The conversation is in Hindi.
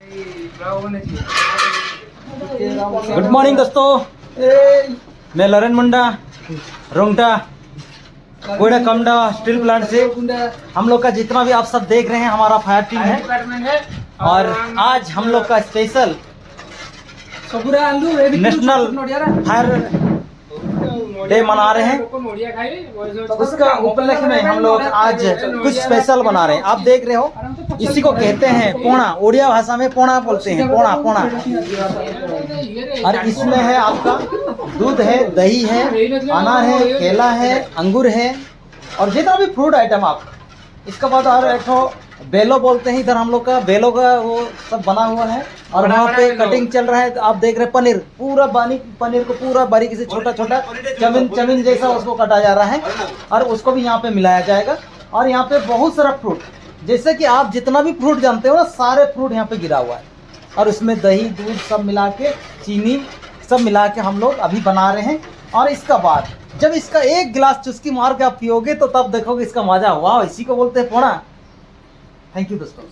गुड मॉर्निंग दोस्तों, मैं ललन मुंडा रोंगटा कोयडा कमडा स्टील प्लांट से। हम लोग का जितना भी आप सब देख रहे हैं हमारा फायर टीम है और आज हम लोग का स्पेशल नेशनल फायर डे मना रहे हैं। तो उसका उपलक्ष्य में हम लोग आज कुछ स्पेशल बना रहे हैं। आप देख रहे हो, इसी को कहते हैं पोणा, उड़िया भाषा में पोणा बोलते हैं, पोणा पोणा। और इसमें है आपका दूध है, दही है, अनार है, केला है, अंगूर है और जितना भी फ्रूट आइटम आप। इसके बाद और एक बेलो बोलते हैं इधर हम लोग का, बेलो का वो सब बना हुआ है। और वहाँ पे कटिंग चल रहा है। तो आप देख रहे हैं पनीर, पूरा पनीर को पूरा बारीकी से छोटा छोटा चमिन जैसा उसको काटा जा रहा है और उसको भी यहाँ पे मिलाया जाएगा। और यहाँ पे बहुत सारा फ्रूट, जैसे कि आप जितना भी फ्रूट जानते हो ना, सारे फ्रूट यहाँ पे गिरा हुआ है। और उसमें दही दूध सब मिला के, चीनी सब मिला के हम लोग अभी बना रहे हैं। और इसका बाद जब इसका एक गिलास चुस्की मार के आप पियोगे तो तब देखोगे इसका मजा। वाह, इसी को बोलते हैं पोणा। थैंक यू दोस्तों।